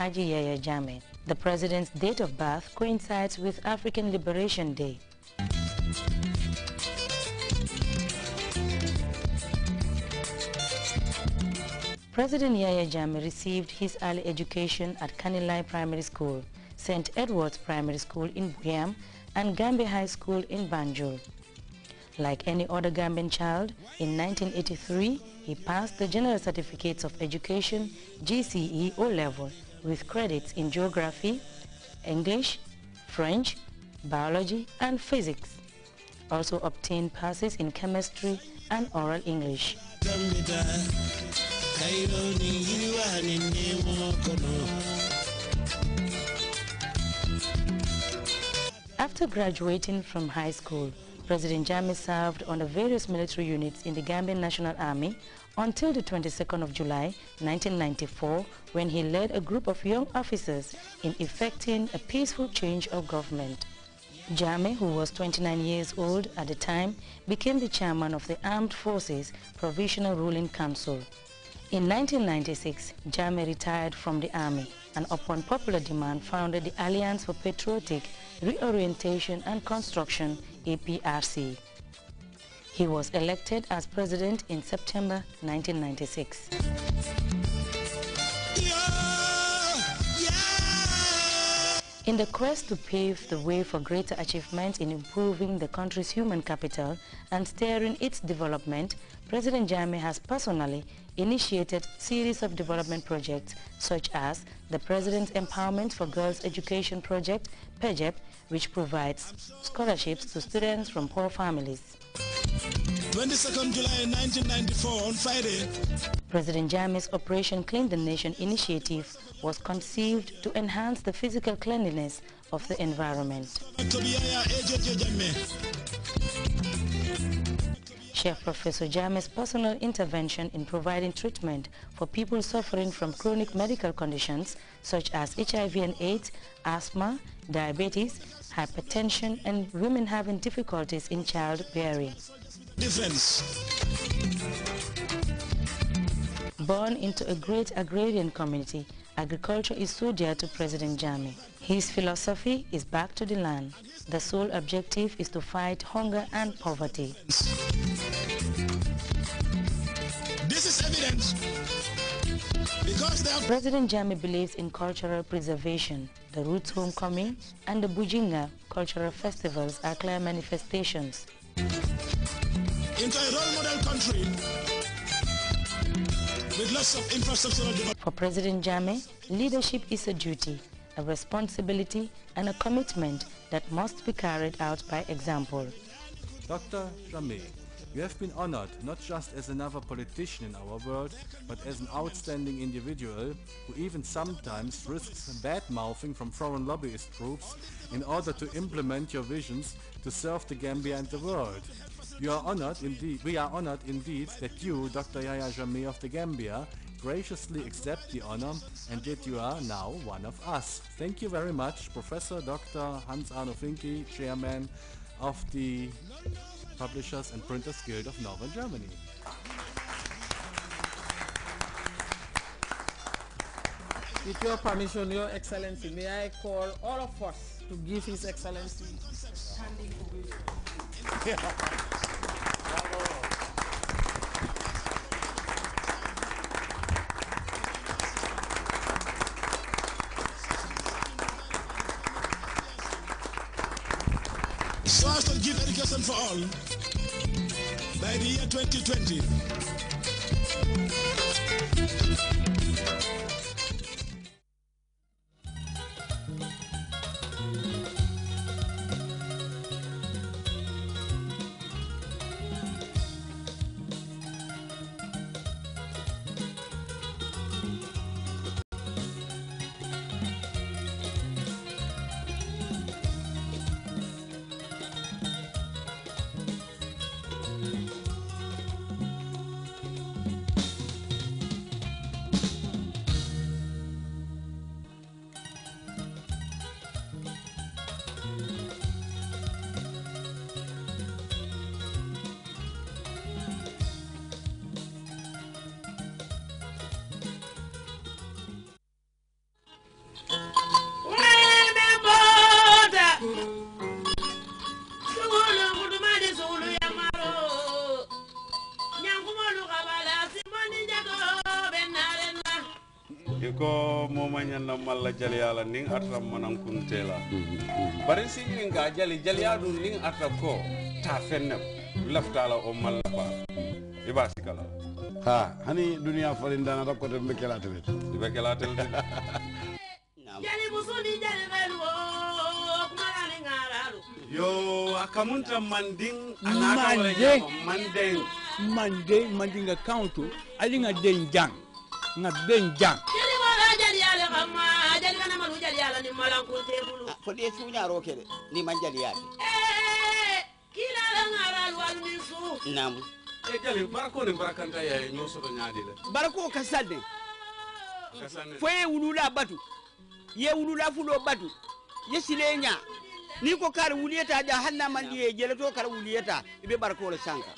Haji Yahya Jammeh. The president's date of birth coincides with African Liberation Day. President Yahya Jammeh received his early education at Kanilai Primary School, St. Edward's Primary School in Buyam, and Gambia High School in Banjul. Like any other Gambian child, in 1983, he passed the General Certificates of Education GCE O-Level with credits in Geography, English, French, Biology, and Physics. Also obtained passes in Chemistry and Oral English. After graduating from high school, President Jammeh served under various military units in the Gambian National Army until the 22nd of July 1994, when he led a group of young officers in effecting a peaceful change of government. Jammeh, who was 29 years old at the time, became the chairman of the Armed Forces Provisional Ruling Council. In 1996, Jammeh retired from the army and upon popular demand founded the Alliance for Patriotic Reorientation and Construction, APRC. He was elected as president in September 1996. In the quest to pave the way for greater achievements in improving the country's human capital and steering its development, President Jammeh has personally initiated a series of development projects such as the President's Empowerment for Girls Education Project, PEGEP, which provides scholarships to students from poor families. 22nd July 1994 on Friday. President Jammeh's Operation Clean the Nation initiative was conceived to enhance the physical cleanliness of the environment. Chef Professor Jammeh's personal intervention in providing treatment for people suffering from chronic medical conditions such as HIV and AIDS, asthma, diabetes, hypertension, and women having difficulties in childbearing. Born into a great agrarian community, agriculture is so dear to President Jammeh. His philosophy is back to the land. The sole objective is to fight hunger and poverty. This is evident because President Jammeh believes in cultural preservation. The Roots Homecoming and the Bujinga cultural festivals are clear manifestations. Into a role model country with lots of infrastructural development. For President Jammeh, leadership is a duty, a responsibility, and a commitment that must be carried out by example. Dr. Jammeh, you have been honored not just as another politician in our world, but as an outstanding individual who even sometimes risks bad-mouthing from foreign lobbyist groups in order to implement your visions to serve the Gambia and the world. We are honored indeed that you, Dr. Yahya Jammeh of the Gambia, graciously accept the honor and that you are now one of us. Thank you very much, Professor Dr. Hans-Arno Finke, Chairman of the Publishers and Printers Guild of Northern Germany. With your permission, Your Excellency, may I call all of us to give His Excellency standing ovation. So as to give education for all by the year 2020. moma nyanna malla jali ala ning atra manan kuntela bari singin ga jali adu ning atra ko ta fenna laftala o malla pa ibasi kala ha hani dunia farinda na ko be kelatel be kelatel jali busuni jali melu kumala ni ngaralu yo akamunta manding mandinga countu alinga denjang nga denjang jali wala jali ala kama jali kana malu jali ala ni malanku tebulu ko de sunya ro kede ni man jali yake kila la ngaralu wal minsu nam e jali barako ni barakanta ya no so nyaadi le barako kasadde foye wulula batu ye wulula fulo batu ye silenya ni ko kar wuliyata ja hanna man ye jeleto kar wuliyata ibe barako le sanka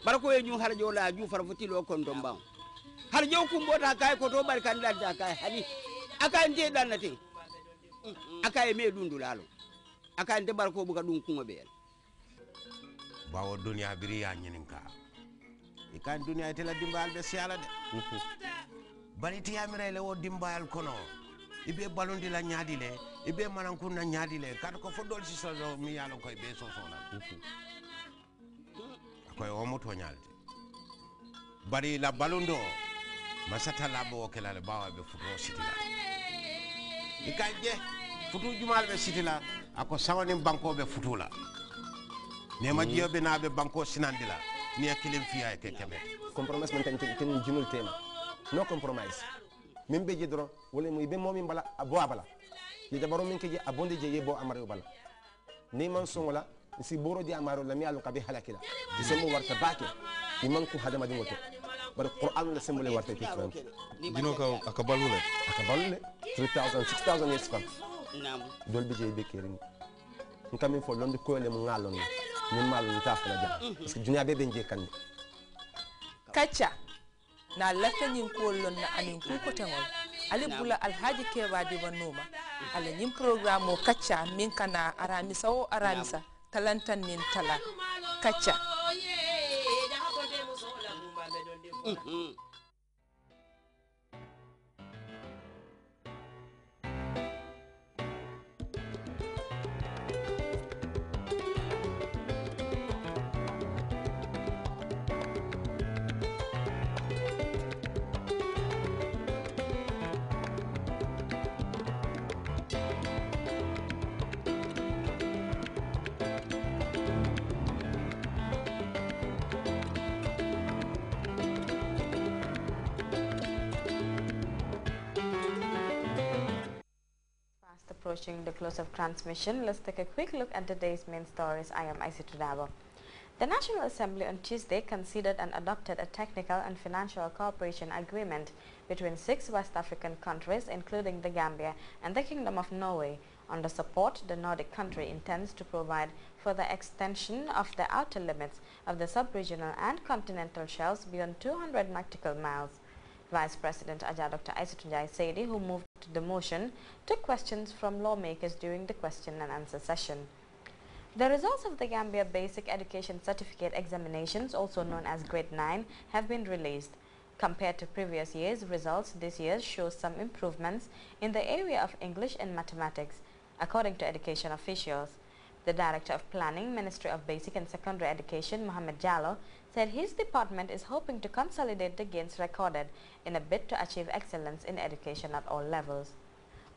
barako ye ñu harjo la ju farfuti lo kon domba harjo kumbota kay ko to barkan la kay hali aka nte danate aka e me dundulalo aka nte barako buka dun kuma be bawo dunya biri ya nyininka ikan dunya itela dimbal be siala de bari ti amire le wo dimbal kono ibe balondi la nyaadi le ibe manankun na nyaadi le kat ko fodol si so mi yalo koy be so so la koy o moto nyaalde bari la balondo masata labo kala le bawa be futo sitila ikanje futu jumal be sitila ako sawani banko be futula ne ma jiyobe na be banko sinandila ni akilim fiya ke kebe compromise man tan jinul tema no compromise min be je dron wala muy be momi bala abo abala ni dabaro min ke je abonde je yebo amaro bala ni man songola si boro di amaro la mi alu kabe halakila di semu warta bake ni man ko hadama di ngoto bar qur'an la semu le warta ke fam dino ka akabalule 3000 6000 years fam nam dol be je be kerin ngam fo londe ko le mu ngalon ni malu ta fala ja parce que dunya be benje kan kacha na lafa nyin kolon na anin ku ko tangol ali bula alhaji keba di wanoma ala nyin program o kacha min kana aramisa o aramisa talantan nin tala kacha Approaching the close of transmission, let's take a quick look at today's main stories. I am Isitu Dabo. The National Assembly on Tuesday considered and adopted a technical and financial cooperation agreement between 6 West African countries, including the Gambia and the Kingdom of Norway. On the support, the Nordic country intends to provide for the extension of the outer limits of the sub-regional and continental shelves beyond 200 nautical miles. Vice President Aja Dr. Isatou Njie Saidi, who moved the motion, took questions from lawmakers during the question and answer session. The results of the Gambia Basic Education Certificate examinations, also known as Grade 9, have been released. Compared to previous years, results this year show some improvements in the area of English and mathematics, according to education officials. The Director of Planning, Ministry of Basic and Secondary Education, Mohamed Jallo, said his department is hoping to consolidate the gains recorded in a bid to achieve excellence in education at all levels.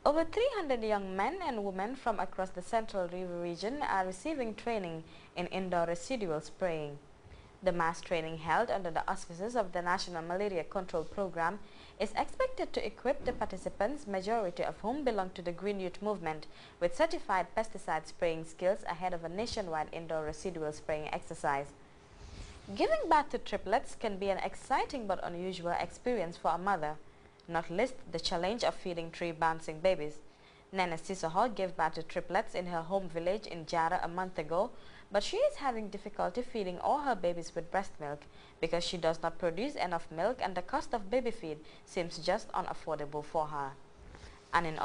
Over 300 young men and women from across the Central River region are receiving training in indoor residual spraying. The mass training held under the auspices of the National Malaria Control Program is expected to equip the participants, majority of whom belong to the Green Youth Movement, with certified pesticide spraying skills ahead of a nationwide indoor residual spraying exercise. Giving birth to triplets can be an exciting but unusual experience for a mother, not least the challenge of feeding 3 bouncing babies. Nene Sisoho gave birth to triplets in her home village in Jara a month ago, but she is having difficulty feeding all her babies with breast milk because she does not produce enough milk and the cost of baby feed seems just unaffordable for her. And in